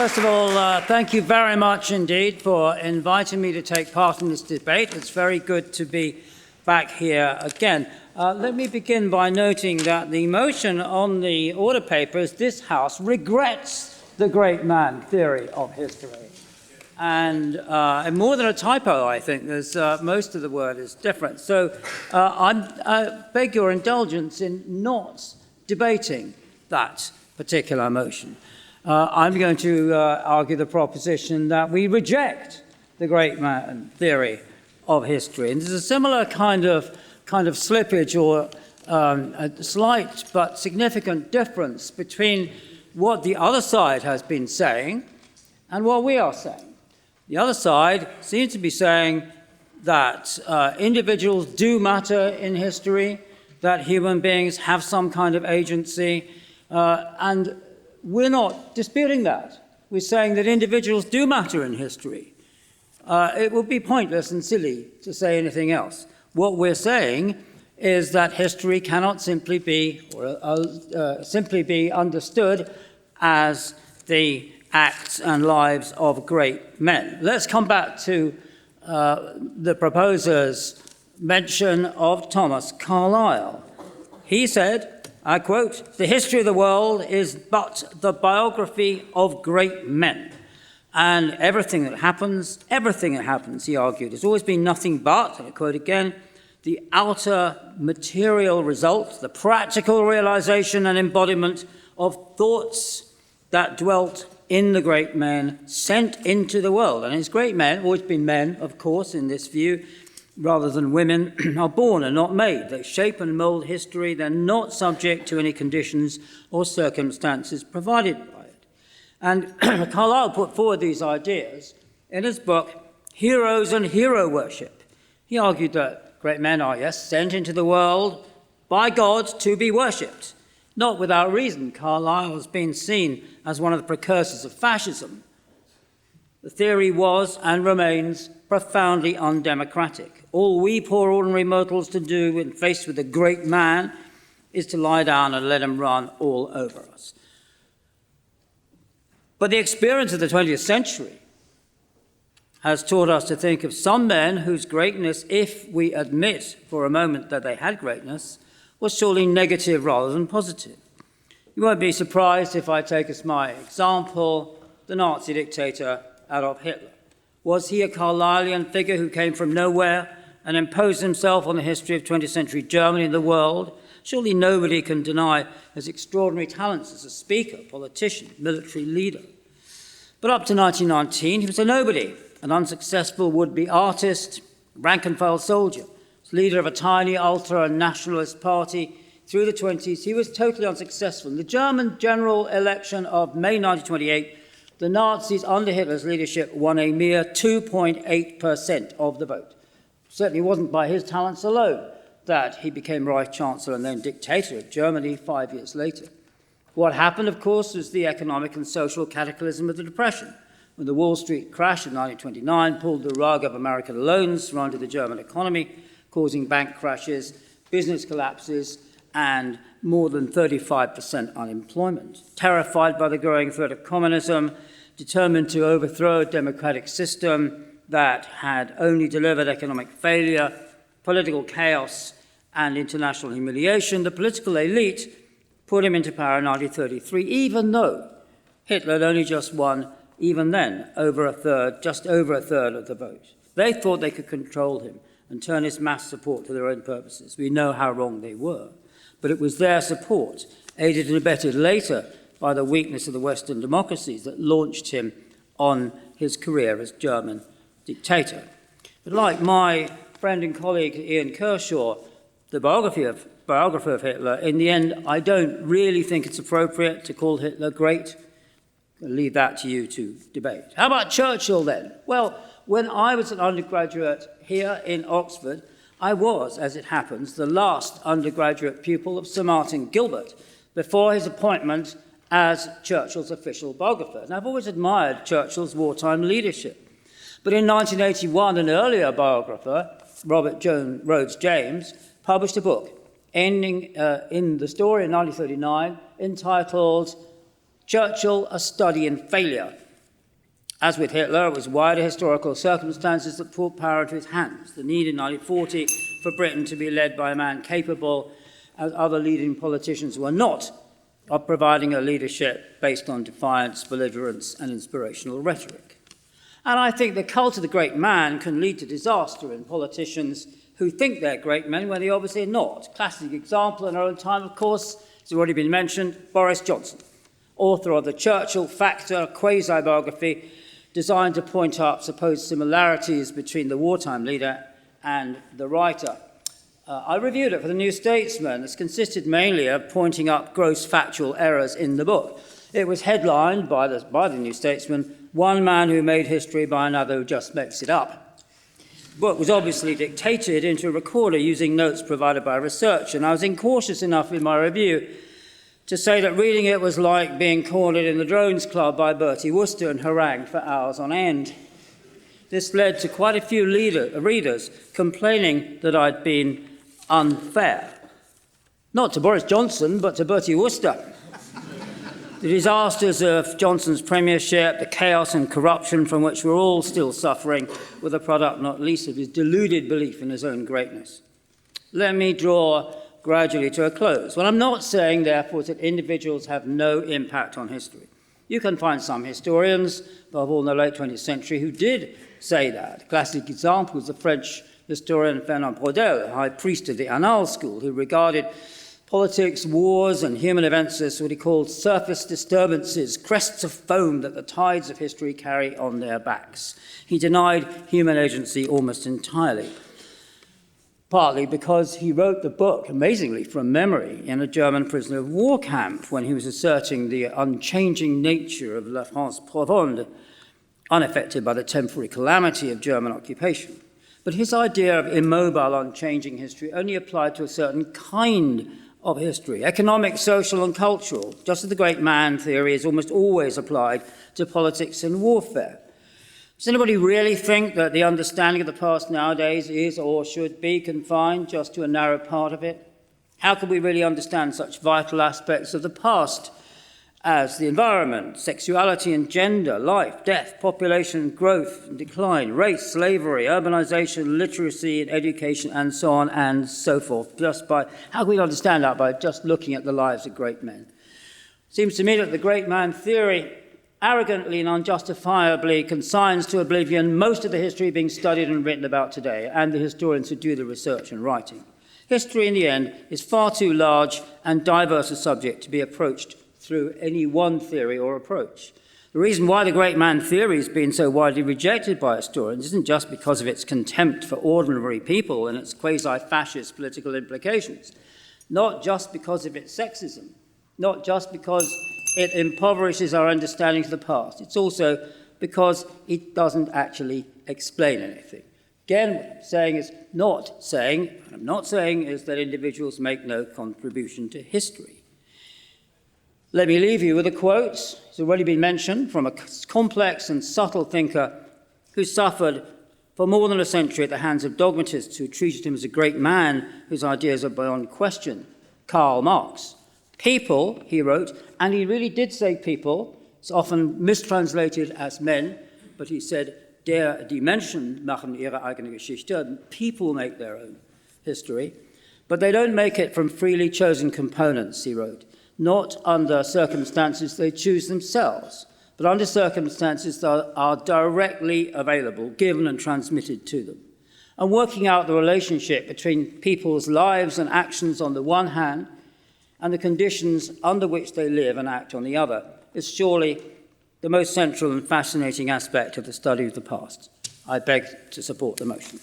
First of all, thank you very much indeed for inviting me to take part in this debate. It's very good to be back here again. Let me begin by noting that the motion on the order paper is this House regrets the great man theory of history. And more than a typo, I think. There's most of the word is different. So I beg your indulgence in not debating that particular motion. I'm going to argue the proposition that we reject the great man theory of history. And there's a similar kind of slippage or a slight but significant difference between what the other side has been saying and what we are saying. The other side seems to be saying that individuals do matter in history, that human beings have some kind of agency, and we're not disputing that. We're saying that individuals do matter in history. It would be pointless and silly to say anything else. What we're saying is that history cannot simply be understood as the acts and lives of great men. Let's come back to the proposer's mention of Thomas Carlyle. He said, I quote, "The history of the world is but the biography of great men. And everything that happens, he argued, has always been nothing but," and I quote again, "the outer material result, the practical realization and embodiment of thoughts that dwelt in the great men sent into the world." And his great men, always been men, of course, in this view, rather than women, are born and not made. They shape and mold history. They're not subject to any conditions or circumstances provided by it. And Carlyle put forward these ideas in his book, Heroes and Hero Worship. He argued that great men are, yes, sent into the world by God to be worshipped. Not without reason. Carlyle has been seen as one of the precursors of fascism. The theory was and remains profoundly undemocratic. All we poor ordinary mortals to do when faced with a great man is to lie down and let him run all over us. But the experience of the 20th century has taught us to think of some men whose greatness, if we admit for a moment that they had greatness, was surely negative rather than positive. You won't be surprised if I take as my example the Nazi dictator Adolf Hitler. Was he a Carlylean figure who came from nowhere and imposed himself on the history of 20th century Germany and the world? Surely nobody can deny his extraordinary talents as a speaker, politician, military leader. But up to 1919, he was a nobody, an unsuccessful would-be artist, rank-and-file soldier, leader of a tiny ultra-nationalist party. Through the 20s, he was totally unsuccessful. In the German general election of May 1928, the Nazis, under Hitler's leadership, won a mere 2.8% of the vote. Certainly wasn't by his talents alone that he became Reich Chancellor and then dictator of Germany 5 years later. What happened, of course, was the economic and social cataclysm of the Depression, when the Wall Street crash in 1929 pulled the rug of American loans surrounded the German economy, causing bank crashes, business collapses, and more than 35% unemployment. Terrified by the growing threat of communism, determined to overthrow a democratic system that had only delivered economic failure, political chaos, and international humiliation, the political elite put him into power in 1933, even though Hitler had only just won, even then, just over a third of the vote. They thought they could control him and turn his mass support to their own purposes. We know how wrong they were. But it was their support, aided and abetted later by the weakness of the Western democracies, that launched him on his career as German dictator. But like my friend and colleague Ian Kershaw, the biographer of Hitler, in the end, I don't really think it's appropriate to call Hitler great. I'll leave that to you to debate. How about Churchill then? Well, when I was an undergraduate here in Oxford, I was, as it happens, the last undergraduate pupil of Sir Martin Gilbert before his appointment as Churchill's official biographer. And I've always admired Churchill's wartime leadership. But in 1981, an earlier biographer, Robert Rhodes James, published a book ending in the story in 1939 entitled Churchill, A Study in Failure. As with Hitler, it was wider historical circumstances that put power into his hands. The need in 1940 for Britain to be led by a man capable, as other leading politicians were not, of providing a leadership based on defiance, belligerence, and inspirational rhetoric. And I think the cult of the great man can lead to disaster in politicians who think they're great men when they obviously are not. Classic example in our own time, of course, has already been mentioned, Boris Johnson, author of the Churchill Factor quasi-biography, designed to point out supposed similarities between the wartime leader and the writer. I reviewed it for the New Statesman. It's consisted mainly of pointing up gross factual errors in the book. It was headlined by the New Statesman, "One man who made history by another who just makes it up." The book was obviously dictated into a recorder using notes provided by a researcher, and I was incautious enough in my review to say that reading it was like being cornered in the Drones Club by Bertie Wooster and harangued for hours on end. This led to quite a few readers complaining that I'd been unfair. Not to Boris Johnson, but to Bertie Wooster. The disasters of Johnson's premiership, the chaos and corruption from which we're all still suffering, were the product not least of his deluded belief in his own greatness. Let me draw gradually to a close. What I'm not saying, therefore, is that individuals have no impact on history. You can find some historians, above all in the late 20th century, who did say that. A classic example is the French historian Fernand Braudel, high priest of the Annales school, who regarded politics, wars, and human events as what he called surface disturbances, crests of foam that the tides of history carry on their backs. He denied human agency almost entirely, partly because he wrote the book, amazingly, from memory in a German prisoner of war camp when he was asserting the unchanging nature of La France profonde, unaffected by the temporary calamity of German occupation. But his idea of immobile, unchanging history only applied to a certain kind of history, economic, social, and cultural, just as the great man theory is almost always applied to politics and warfare. Does anybody really think that the understanding of the past nowadays is or should be confined just to a narrow part of it? How can we really understand such vital aspects of the past as the environment, sexuality and gender, life, death, population, growth and decline, race, slavery, urbanization, literacy and education, and so on and so forth? How can we understand that by just looking at the lives of great men? It seems to me that the great man theory arrogantly and unjustifiably consigns to oblivion most of the history being studied and written about today, and the historians who do the research and writing. History, in the end, is far too large and diverse a subject to be approached through any one theory or approach. The reason why the great man theory has been so widely rejected by historians isn't just because of its contempt for ordinary people and its quasi-fascist political implications, not just because of its sexism, not just because it impoverishes our understanding of the past. It's also because it doesn't actually explain anything. Again, what I'm not saying is that individuals make no contribution to history. Let me leave you with a quote. It's already been mentioned from a complex and subtle thinker who suffered for more than a century at the hands of dogmatists who treated him as a great man whose ideas are beyond question, Karl Marx. People, he wrote, and he really did say people, it's often mistranslated as men, but he said, die Menschen machen ihre eigene Geschichte, people make their own history, but they don't make it from freely chosen components, he wrote. Not under circumstances they choose themselves, but under circumstances that are directly available, given and transmitted to them. And working out the relationship between people's lives and actions on the one hand, and the conditions under which they live and act on the other, is surely the most central and fascinating aspect of the study of the past. I beg to support the motion.